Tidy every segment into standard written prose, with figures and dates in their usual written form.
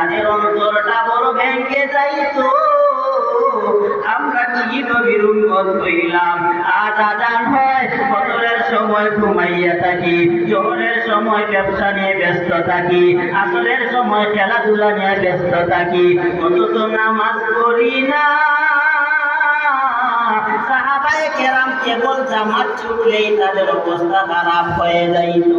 তাদের অন্তরটা বড় ভেঙে যাইতো। আমরা কি নবীর উম্মত হইলাম? আজ আজান হয়, ফজরের সময় ঘুমাইয়া থাকি, জোহরের সময় ব্যবসা নিয়ে ব্যস্ত থাকি, আসরের সময় খেলাধুলা নিয়ে ব্যস্ত থাকি, অথচ নামাজ পড়ি না। সাহাবায়ে কেরাম কেবল জামাত ছুটলেই তাদের অবস্থা খারাপ হয়ে যাইত।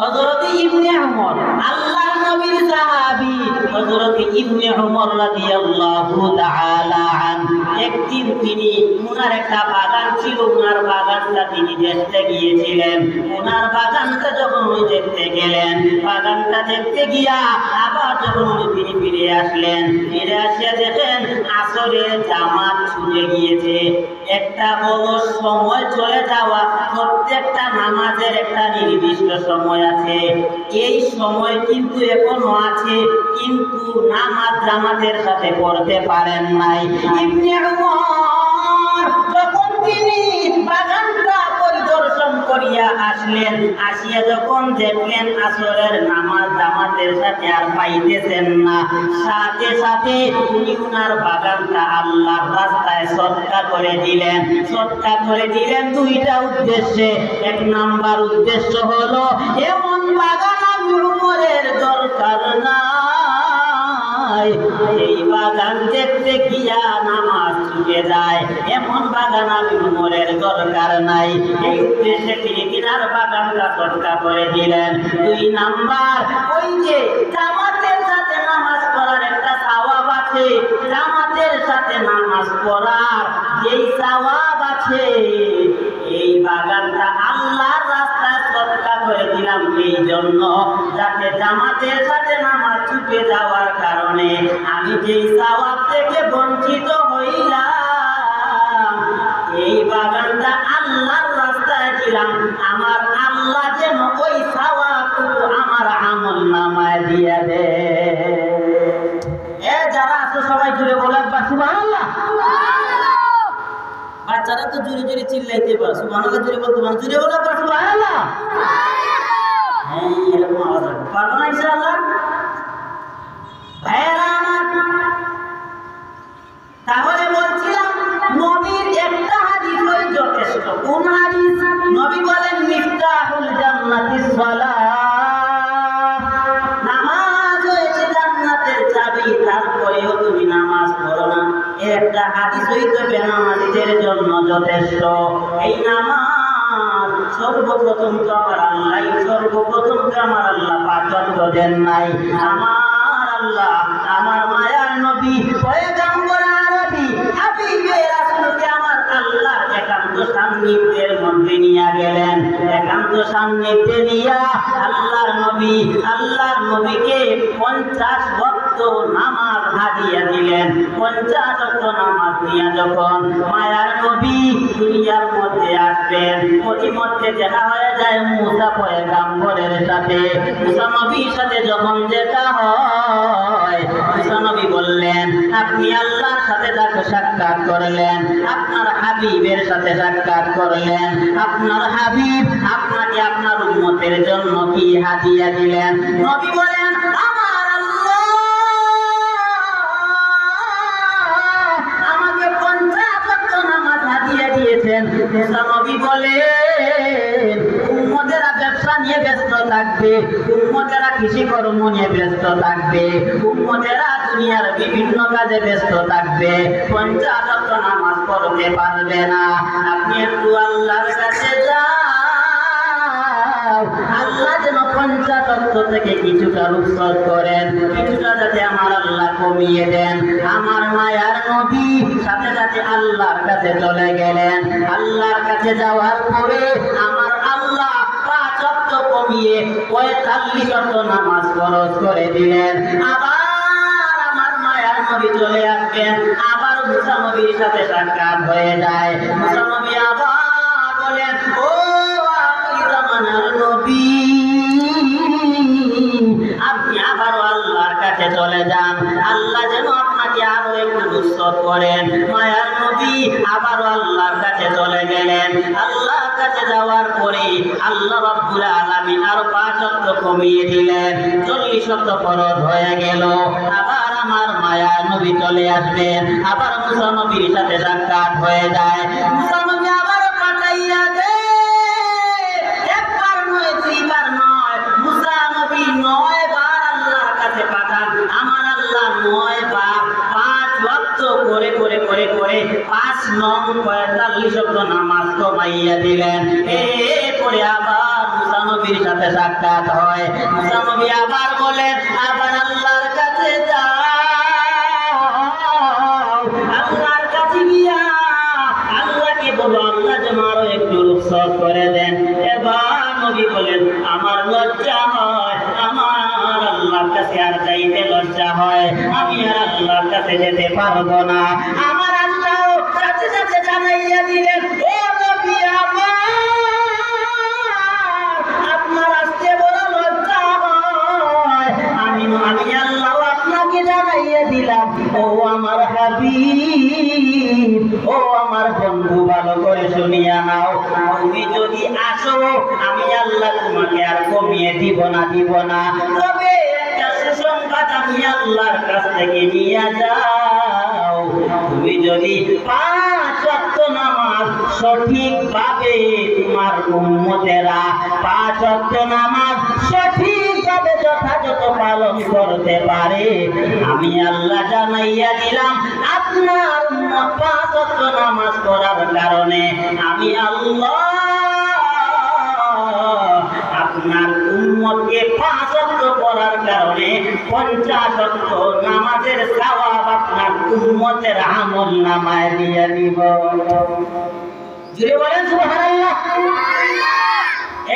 হযরত ইবনে উমর, আল্লাহর নবীর সাহাবী হযরত ইবনে উমর রাদিয়াল্লাহু তাআলা আনহু, একদিন তিনি ওনার একটা বাগান ছিল, ওনার বাগানটা তিনি দেখতে গিয়েছিলেন। ওনার বাগানটা যখন উনি দেখতে গেলেন, বাগানটা দেখতে গিয়া আবার যখন তিনি ফিরে আসলেন, ফিরে আসিয়া দেখেন আসরের জামাত ছুটে গিয়েছে। একটা বড় সময় চলে যাওয়া, প্রত্যেকটা নামাজের একটা নির্দিষ্ট সময় আছে, এই সময় কিন্তু এখনো আছে, কিন্তু নামাজ জামাতের সাথে পড়তে পারেন নাই। ইবনে উমর যখন তিনি বাগানটা পরিদর্শন করিয়া আসলেন, আসিয়া যখন দেখলেন আসরের নামাজ জামাতের সাথে আর পাইতেছেন না, সাথে সাথে উনি উনার বাগানটা আল্লাহর রাস্তায় সদকা করে দিলেন। সদকা করে দিলেন দুইটা উদ্দেশ্যে। এক নাম্বার উদ্দেশ্য হলো এমন বাগান আমি উমরের দরকার নাই, এই বাগান দেখতে গিয়া নামাজ ছুটে যায়, এমন বাগান আমি উমরের দরকার নাই। এই উদ্দেশ্যে তিনি তিনার বাগানটা সদকা করে দিলেন। দুই নাম্বার, ওই যে জামাতের সাথে নামাজ পড়ার একটা সওয়াব আছে, জামাতের সাথে নামাজ পড়ার যেই সওয়াব আছে, এই বাগানটা আল্লাহর রাস্তায় সদকা করে দিলাম এই জন্য, যাতে জামাতের সাথে নামাজ ছুটে যাওয়ার কারণে আমি যেই সওয়াব থেকে বঞ্চিত হইলাম, এই বাগানটা আল্লাহর রাস্তায় দিলাম, আমার আল্লাহ যেন ওই সওয়াবটুকু আমার আমল নামায় দিয়ে দেয়। যারা আছে সবাই জুড়ে বলে একবার সুবহানাল্লাহ। বাচ্চারা তো জুড়ে জুড়ে চিল্লাইতে পারে, সুবহানাল্লাহ জুড়ে বলতে পারে, জুড়ে বলে একবার সুবহানাল্লাহ। হ্যাঁ, এরকম আওয়াজ হবে, পারবো না ইনশাআল্লাহ। ভাইয়েরা আমার, তাহলে বলছিলাম নবীর একটা হাদিস ওই যথেষ্ট। কোন হাদিস? নবী বলেন মিফতাহুল জান্নাতিস সালাহ, নামাজ হচ্ছে জান্নাতের চাবি, তারপরেও তুমি নামাজ পড়ো না, একটা হাদিস হইতো বেনামাজিদের জন্য যথেষ্ট। এই নামাজ সর্বপ্রথম তো আমার আল্লাহ, সর্বপ্রথম তো আমার আল্লাহ পাঁচ ওয়াক্ত দেন নাই। আমার আল্লাহ আমার মায়ার নবী পয়গম্বর আরবি হাবিবে রাসূলকে আমার আল্লাহ একান্ত সান্নিধ্যের মধ্যে নিয়ে গেলেন। একান্ত সান্নিধ্যে নিয়া আল্লাহর নবীকে 50 ওয়াক্ত নামাজ হাদিয়া দিলেন। 50 ওয়াক্ত নামাজ দিয়া যখন মায়ার নবী দুনিয়ার মধ্যে আসবেন, প্রতিমধ্যে দেখা হয়ে যায় মুসা পয়গম্বরের সাথে। মুসা নবীর সাথে যখন দেখা হয়, মুসা নবী বললেন, আপনি আল্লাহর সাথে সাক্ষাৎ করলেন, আপনার হাবিবের সাথে সাক্ষাৎ করলেন, আপনার হাবিব আপনাকে আপনার উম্মতের জন্য কি হাদিয়া দিলেন? নবী বলেন, আমার আল্লাহ আমাকে 50 ওয়াক্ত নামাজ হাদিয়া দিয়েছেন। মুসা নবী বলেন, উম্মতেরা ব্যবসা নিয়ে ব্যস্ত থাকবে, উম্মতেরা কৃষিকর্ম নিয়ে ব্যস্ত থাকবে, উম্মতেরা দুনিয়ার বিভিন্ন কাজে ব্যস্ত থাকবে, 50 ওয়াক্ত নামাজ পড়তে পারবে না। আপনি একটু আল্লাহর কাছে যাও, আল্লাহ যেন 50 ওয়াক্ত থেকে কিছুটা রুখসত করেন, কিছুটা যাতে আমার আল্লাহ কমিয়ে দেন। আমার মায়ার নবী সাথে সাথে আল্লাহর কাছে চলে গেলেন। আল্লাহর কাছে যাওয়ার পরে আমার আল্লাহ 5 ওয়াক্ত কমিয়ে 45 ওয়াক্ত নামাজ ফরজ করে দিলেন। আবার আমার মায়ার নবী চলে আসবেন, আবার মুসা নবীর সাথে সাক্ষাৎ হয়ে যায়। মুসা নবী আবার বলেন, ও আখির জামানার নবী, আপনি আবারও আল্লাহর কাছে চলে যান, আল্লাহ যেন আপনাকে আরো একটু নুসরত করেন। মায়ার নবী আবারও আল্লাহর কাছে চলে গেলেন। আল্লাহর কাছে যাওয়ার পরে আল্লাহ রাব্বুল আলামিন আর 5 ওয়াক্ত কমিয়ে দিলেন, 40 ওয়াক্ত ফরজ হয়ে গেল। আবার আমার মায়ার নবী চলে আসবেন, আবার মুসা নবীর সাথে সাক্ষাৎ হয়ে যায়। মুসা নবী আবার পাঠাইয়া দেয়, একবার নয় দুইবার নয়, মুসা নবী 9 বার আল্লাহর কাছে পাঠান। আমার আল্লাহ 9 বার 5 ওয়াক্ত করে করে করে করে 5 নং 45 ওয়াক্ত নামাজ কমাইয়া দিলেন। এরপরে আবার মুসা নবীর সাথে সাক্ষাৎ হয়। মুসা নবী আবার বলেন, আবার আল্লাহর কাছে যাও, আল্লাহর কাছে গিয়া আল্লাহকে বলো আল্লাহ যেন আরো একটু রুখসত করে দেন। এবার নবী বলেন, আমার লজ্জা হয়, আমার আল্লাহর কাছে আর যাইতে লজ্জা হয়, আমি আর আল্লাহর কাছে যেতে পারবো না। আমার আল্লাহ সাথে সাথে জানাইয়া দিলেন, ও নবী আমার, আপনার আসতে বড় লজ্জা হয়, আমি আল্লাহ আপনাকে জানাইয়া দিলাম। ও আমার হাবিব, ও আমার বন্ধু, ভালো করে শুনিয়া নাও, তুমি যদি আসো আমি আল্লাহ তোমাকে আর কমিয়ে দিব না, তবে একটা সুসংবাদ আমি আল্লাহর কাছ থেকে নিয়ে যাও। তুমি যদি 5 ওয়াক্ত নামাজ সঠিকভাবে তোমার উম্মতেরা 5 ওয়াক্ত নামাজ সঠিকভাবে যথাযথ পালন করতে পারে, আমি আল্লাহ জানাইয়া দিলাম আপনার উম্মত 5 ওয়াক্ত নামাজ পড়ার কারণে আমি আল্লাহ আপনার উম্মতকে 5 ওয়াক্ত পড়ার কারণে 50 ওয়াক্ত নামাজের সওয়াব আপনার উম্মতের আমল নামায় দিয়ে দিব। জুড়ে বলেন সুবহানাল্লাহ।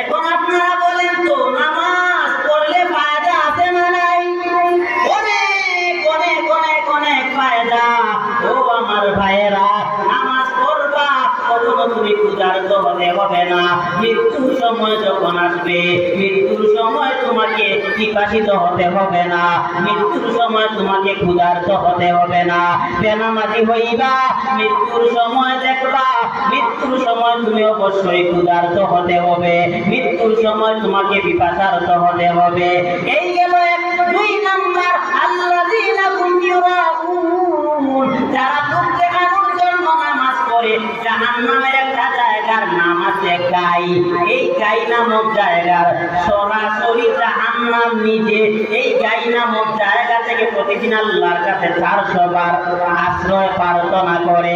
এখন আপনারা বলেন তো, নামাজ পড়লে ফায়দা আছে না নাই? অনেক অনেক অনেক অনেক ফায়দা। ও আমার ভাইয়েরা, নামাজ পড়বা, কখনো তুমি ক্ষুধার্ত হতে হবে না। মৃত্যুর সময় যখন আসবে, মৃত্যুর সময় তোমাকে পিপাসিত হতে হবে না, মৃত্যুর সময় তোমাকে ক্ষুধার্ত হতে হবে না। বেনামাজি হইবা, মৃত্যুর সময় দেখবা, মৃত্যুর সময় তুমি অবশ্যই ক্ষুধার্ত হতে হবে, মৃত্যুর সময় তোমাকে পিপাসার্ত হতে হবে। এই গেল 2 নাম্বার, আল্লাযীনা হুম ইউরাউন, যারা লোক দেখানোর জন্য নামাজ পড়ে। জাহান্নামের একটা জায়গার নাম আছে গাই। এই গাই নামক জায়গার সরাসরি জাহান্নাম নিজে এই গাই নামক জায়গা থেকে প্রতিদিন আল্লাহর কাছে 400 বার আশ্রয় প্রার্থনা করে।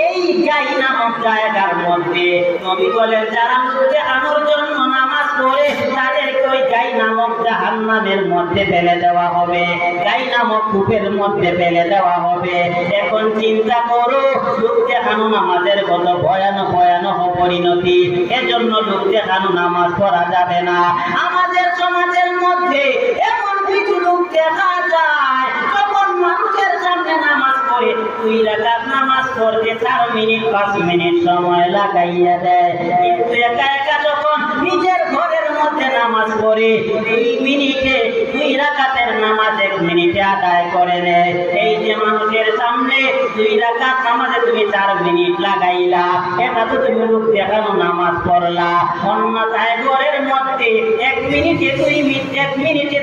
এই গাই নামক জায়গার মধ্যে নবী বলেন, যারা লোক দেখানোর জন্য নামাজ পড়ে তাদেরকে ওই গাই নামক জাহান্নামের মধ্যে ফেলে দেওয়া হবে, গাই নামক কূপের মধ্যে ফেলে দেওয়া হবে। এখন চিন্তা করো, লোক দেখানো নামাজের কত ভয়ানক ভয়ানক পরিণতি। এজন্য লোক দেখানো নামাজ পড়া যাবে না। আমাদের সমাজের মধ্যে এমন কিছু লোক দেখা যায়, যখন মানুষের সামনে নামাজ পড়ে 2 রাকাত নামাজ পড়তে 4 মিনিট 5 মিনিট সময় লাগাইয়া দেয়, কিন্তু একা একা যখন নিজের ঘরের মধ্যে নামাজ পড়ে 2 মিনিটে 2 রাকাতের নামাজ 1 মিনিটে আদায় করে নেয়। এই যে মানুষের সামনে 2 রাকাত নামাজে তুমি 4 মিনিট লাগাইলা, এটা তো তুমি লোক দেখানো নামাজ পড়লা। অন্যথায় ঘরের মধ্যে 1 মিনিটে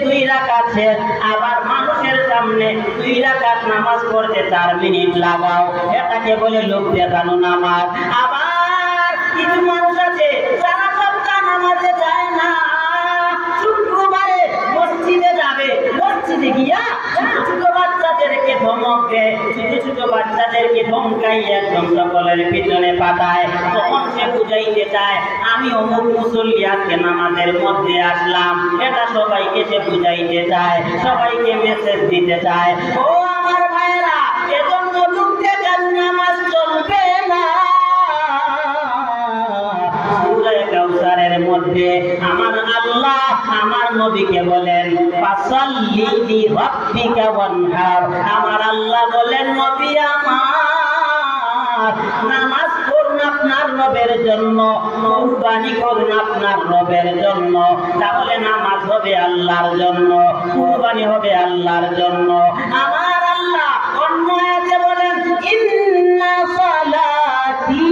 2 রাকাত শেষ, আবার মানুষের সামনে 2 রাকাত নামাজ পড়তে 4 মিনিট লাগাও, এটাকে বলে লোক দেখানো নামাজ। আবার কিছু মানুষ আছে যারা সপ্তাহ নামাজে যায় না, শুক্রবারে মসজিদে যাবে, মসজিদে গিয়া ছোট ছোট বাচ্চাদেরকে ধমক দেয়, ছোট ছোট বাচ্চাদেরকে ধমকাইয়া একদম সকলের পিছনে পাঠায়। তখন সে বুঝাইতে চায় আমি অমুক মুসল্লি আজকে নামাজের মধ্যে আসলাম, এটা সবাইকে সে বুঝাইতে চায়, সবাইকে মেসেজ দিতে চায়। ও আমার ভাইয়েরা, এজন্য লোক দেখানো নামাজ চলবে না। সূরা কাউসারের মধ্যে আমার আল্লাহ আমার নবীকে বলেন, ফাসাল্লি লিরাব্বিকা ওয়ানহার। আমার আল্লাহ বলেন, নবী আমার, নামাজ পড়ুন আপনার রবের জন্য, কুরবানি করুন আপনার রবের জন্য, তাহলে নামাজ হবে আল্লাহর জন্য, কুরবানি হবে আল্লাহর জন্য। আমার আল্লাহ অন্য আয়াতে বলেন, ইন্না সালাতি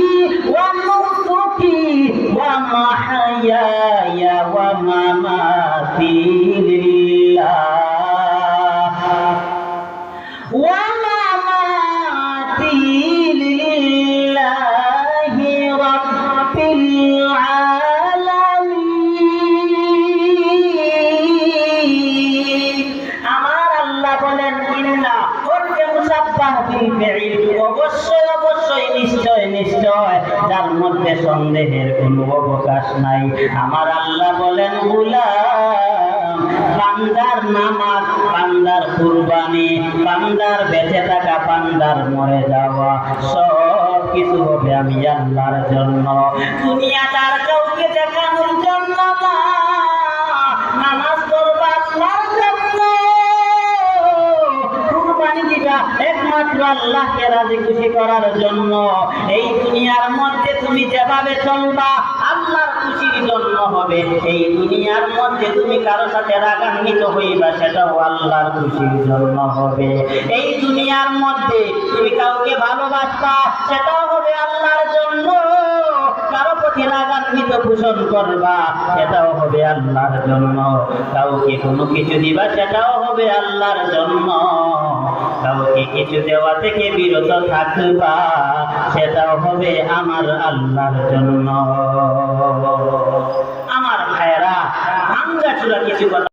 ওয়া নুসুকি ওয়া মাহইয়ায়া ওয়া মামাতি লিল্লাহ ওয়া মামাতি লিল্লাহি রাব্বিল আলামিন। আমার আল্লাহ বলেন, ইন্না ওয়াকে মুসাব্বাহ বিল ফি'ল, অবশ্যই অবশ্যই নিশ্চয় নিশ্চয়, যার মধ্যে সন্দেহের কোনো অবকাশ নাই। আমার আল্লাহ বলেন, গোলাম, বান্দার নামাজ, বান্দার কুরবানি, বান্দার বেঁচে থাকা, বান্দার মরে যাওয়া, সব কিছু হবে আমি আল্লাহর জন্য। দুনিয়াদার কাউকে দেখানোর জন্য না, নামাজ পড়বা আল্লাহর জন্য, কুরবানি দিবা একমাত্র আল্লাহকে রাজি খুশি করার জন্য। এই দুনিয়ার মধ্যে তুমি যেভাবে চলবা আল্লাহর খুশির জন্য হবে। এই দুনিয়ার মধ্যে তুমি কারো সাথে রাগান্বিত হইবা, সেটাও আল্লাহর খুশির জন্য হবে। এই দুনিয়ার মধ্যে তুমি কাউকে ভালোবাসবা, সেটাও হবে আল্লাহর জন্য। কারো প্রতি রাগান্বিত পোষণ করবা, সেটাও হবে আল্লাহর জন্য। কাউকে কোনো কিছু দিবা, সেটাও হবে আল্লাহর জন্য। কাউকে কিছু দেওয়া থেকে বিরত থাকবা, সেটাও হবে আমার আল্লাহর জন্য। আমার ভাইয়েরা, ভাঙ্গা চূড়া কিছু কথা